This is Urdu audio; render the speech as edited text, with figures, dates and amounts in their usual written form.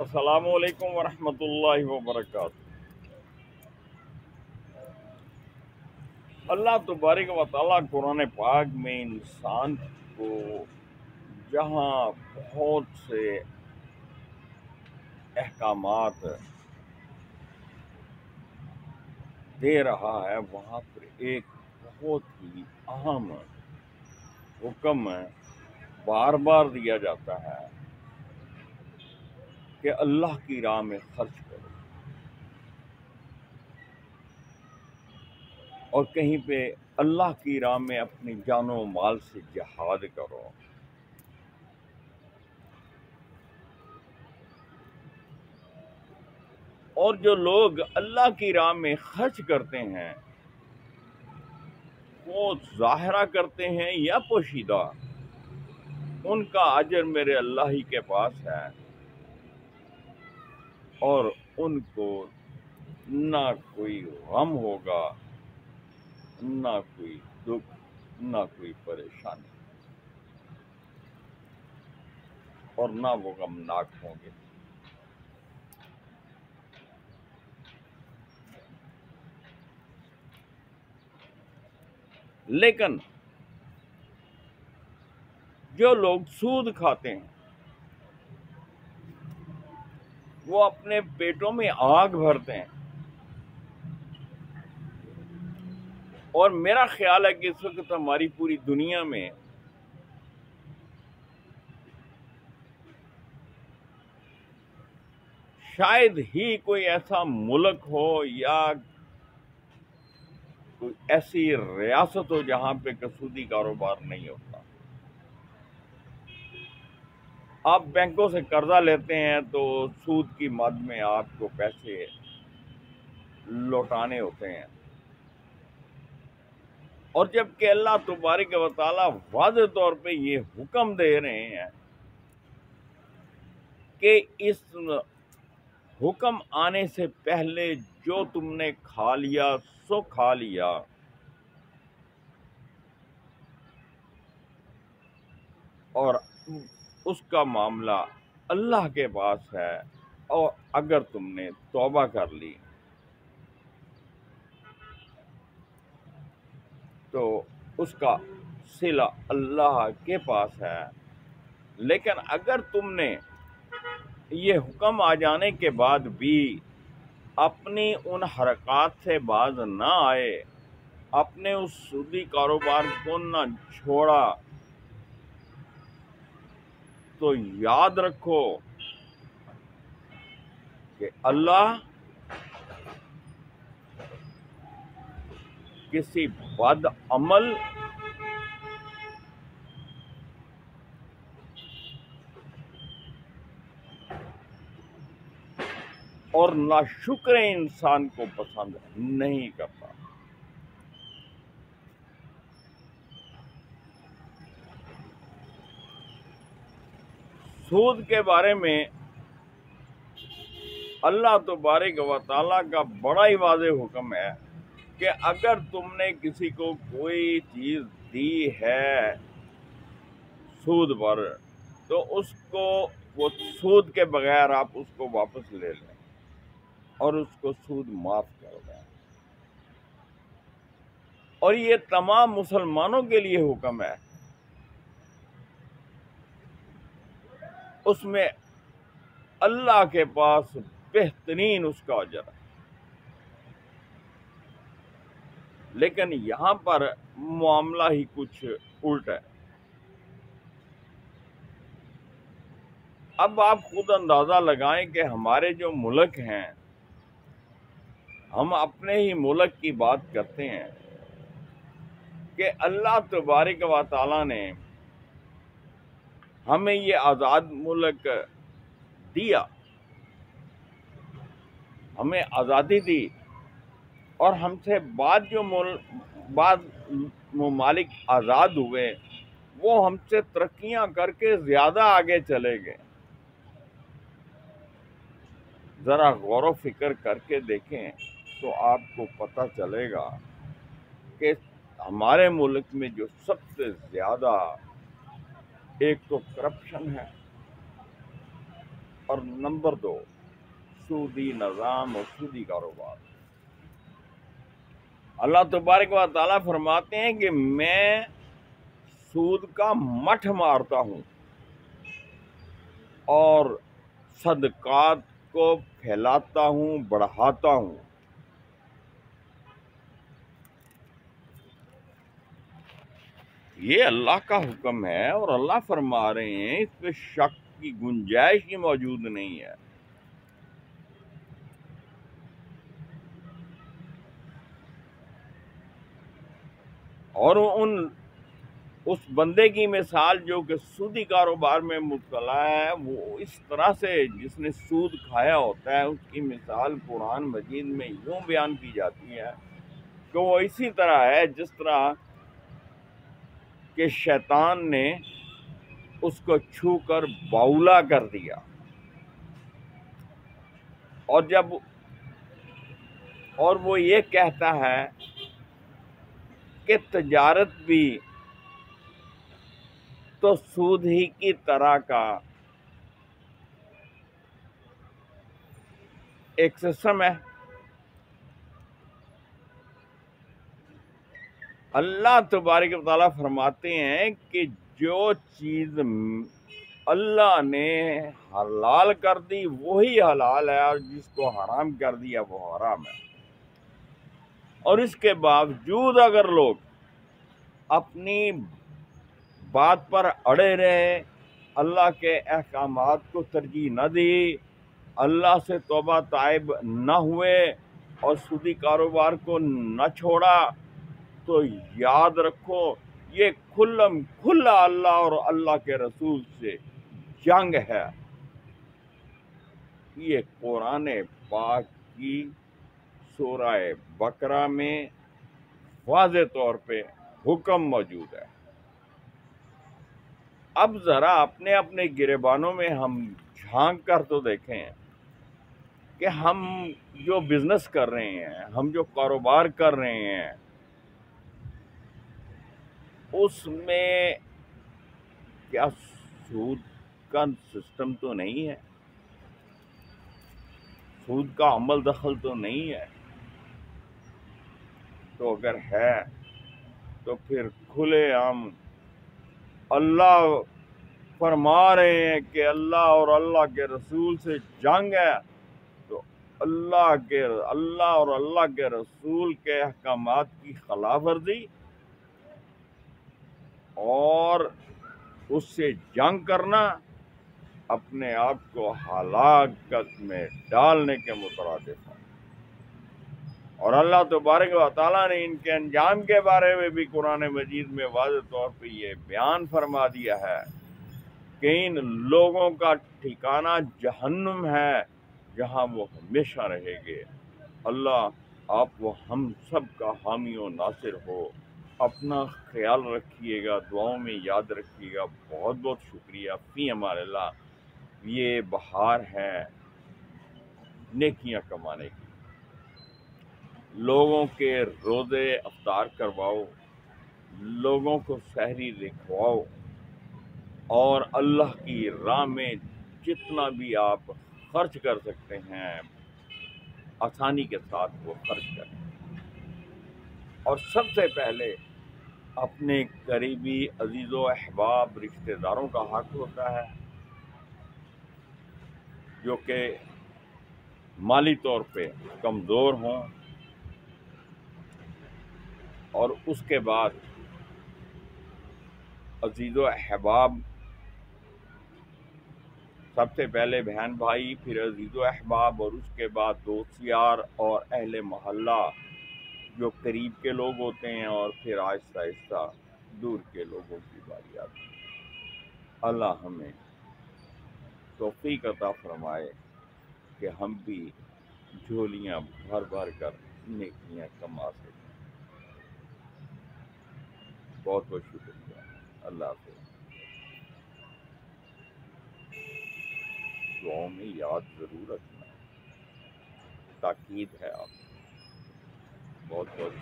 السلام علیکم ورحمۃ اللہ وبرکاتہ۔ اللہ تبارک و تعالیٰ قرآن پاک میں انسان کو جہاں بہت سے احکامات دے رہا ہے، وہاں پر ایک بہت ہی اہم حکم بار بار دیا جاتا ہے کہ اللہ کی راہ میں خرچ کرو، اور کہیں پہ اللہ کی راہ میں اپنی جان و مال سے جہاد کرو۔ اور جو لوگ اللہ کی راہ میں خرچ کرتے ہیں، وہ ظاہرہ کرتے ہیں یا پوشیدہ، ان کا اجر میرے اللہ ہی کے پاس ہے، اور ان کو نہ کوئی غم ہوگا، نہ کوئی دکھ، نہ کوئی پریشانی، اور نہ وہ غمناک ہوں گے۔ لیکن جو لوگ سود کھاتے ہیں، وہ اپنے پیٹوں میں آگ بھرتے ہیں، اور میرا خیال ہے کہ اس وقت ہماری پوری دنیا میں شاید ہی کوئی ایسا ملک ہو یا کوئی ایسی ریاست ہو جہاں پہ سودی کاروبار نہیں ہوتا۔ آپ بینکوں سے قرضہ لیتے ہیں تو سود کی مد میں آپ کو پیسے لوٹانے ہوتے ہیں، اور جب کہ اللہ تبارک و تعالیٰ واضح طور پہ یہ حکم دے رہے ہیں کہ اس حکم آنے سے پہلے جو تم نے کھا لیا سو کھا لیا، اور اس کا معاملہ اللہ کے پاس ہے، اور اگر تم نے توبہ کر لی تو اس کا صلہ اللہ کے پاس ہے۔ لیکن اگر تم نے یہ حکم آ جانے کے بعد بھی اپنی ان حرکات سے باز نہ آئے، اپنے اس سودی کاروبار کو نہ چھوڑا، تو یاد رکھو کہ اللہ کسی بد عمل اور ناشکر انسان کو پسند نہیں کرتا۔ سود کے بارے میں اللہ تبارک و تعالیٰ کا بڑا ہی واضح حکم ہے کہ اگر تم نے کسی کو کوئی چیز دی ہے سود پر، تو اس کو وہ سود کے بغیر آپ اس کو واپس لے لیں اور اس کو سود معاف کر دیں۔ اور یہ تمام مسلمانوں کے لیے حکم ہے، اس میں اللہ کے پاس بہترین اس کا اجر ہے۔ لیکن یہاں پر معاملہ ہی کچھ الٹ ہے۔ اب آپ خود اندازہ لگائیں کہ ہمارے جو ملک ہیں، ہم اپنے ہی ملک کی بات کرتے ہیں کہ اللہ تبارک و تعالیٰ نے ہمیں یہ آزاد ملک دیا، ہمیں آزادی دی، اور ہم سے بعد ممالک آزاد ہوئے، وہ ہم سے ترقیاں کر کے زیادہ آگے چلے گئے۔ ذرا غور و فکر کر کے دیکھیں تو آپ کو پتہ چلے گا کہ ہمارے ملک میں جو سب سے زیادہ ایک تو کرپشن ہے، اور نمبر 2 سودی نظام اور سودی کاروبار۔ اللہ تبارک و تعالیٰ فرماتے ہیں کہ میں سود کا مٹھ مارتا ہوں اور صدقات کو پھیلاتا ہوں، بڑھاتا ہوں۔ یہ اللہ کا حکم ہے اور اللہ فرما رہے ہیں، اس پہ شک کی گنجائش ہی موجود نہیں ہے۔ اور اس بندے کی مثال جو کہ سودی کاروبار میں مبتلا ہے، وہ اس طرح سے جس نے سود کھایا ہوتا ہے، اس کی مثال قرآن مجید میں یوں بیان کی جاتی ہے کہ وہ اسی طرح ہے جس طرح کہ شیطان نے اس کو چھو کر باولا کر دیا، اور وہ یہ کہتا ہے کہ تجارت بھی تو سود ہی کی طرح کا ایک سسٹم ہے۔ اللہ تبارک و تعالیٰ فرماتے ہیں کہ جو چیز اللہ نے حلال کر دی وہی حلال ہے، اور جس کو حرام کر دیا وہ حرام ہے۔ اور اس کے باوجود اگر لوگ اپنی بات پر اڑے رہے، اللہ کے احکامات کو ترجیح نہ دی، اللہ سے توبہ تائب نہ ہوئے اور سودی کاروبار کو نہ چھوڑا، تو یاد رکھو یہ کھلم کھلا اللہ اور اللہ کے رسول سے جنگ ہے۔ یہ قرآن پاک کی سورہ بقرہ میں واضح طور پہ حکم موجود ہے۔ اب ذرا اپنے اپنے گریبانوں میں ہم جھانک کر تو دیکھیں کہ ہم جو بزنس کر رہے ہیں، ہم جو کاروبار کر رہے ہیں، اس میں کیا سود کا سسٹم تو نہیں ہے؟ سود کا عمل دخل تو نہیں ہے؟ تو اگر ہے تو پھر کھلے عام اللہ فرما رہے ہیں کہ اللہ اور اللہ کے رسول سے جنگ ہے، تو اللہ اور اللہ کے رسول کے احکامات کی خلاف ورزی اور اس سے جنگ کرنا اپنے آپ کو ہلاکت میں ڈالنے کے مترادف ہے۔ اور اللہ تبارک و تعالیٰ نے ان کے انجام کے بارے میں بھی قرآن مجید میں واضح طور پہ یہ بیان فرما دیا ہے کہ ان لوگوں کا ٹھکانہ جہنم ہے، جہاں وہ ہمیشہ رہیں گے۔ اللہ آپ و ہم سب کا حامی و ناصر ہو۔ اپنا خیال رکھیے گا، دعاؤں میں یاد رکھیے گا۔ بہت بہت شکریہ۔ فی امان اللہ۔ یہ بہار ہے نیکیاں کمانے کی۔ لوگوں کے روزے افطار کرواؤ، لوگوں کو سحری دکھواؤ، اور اللہ کی راہ میں جتنا بھی آپ خرچ کر سکتے ہیں آسانی کے ساتھ وہ خرچ کریں۔ اور سب سے پہلے اپنے قریبی عزیز و احباب رشتہ داروں کا حق ہوتا ہے جو کہ مالی طور پہ کمزور ہوں، اور اس کے بعد عزیز و احباب، سب سے پہلے بہن بھائی، پھر عزیز و احباب، اور اس کے بعد دوست یار اور اہل محلہ جو قریب کے لوگ ہوتے ہیں، اور پھر آہستہ آہستہ دور کے لوگوں کی باری آتی ہے۔ اللہ ہمیں توفیق عطا فرمائے کہ ہم بھی جھولیاں بھر بھر کر نیکیاں کما سکیں۔ بہت بہت شکریہ۔ اللہ حافظ۔ دعاؤں میں یاد ضرور رکھنا، تاکید ہے آپ۔ بہت بہت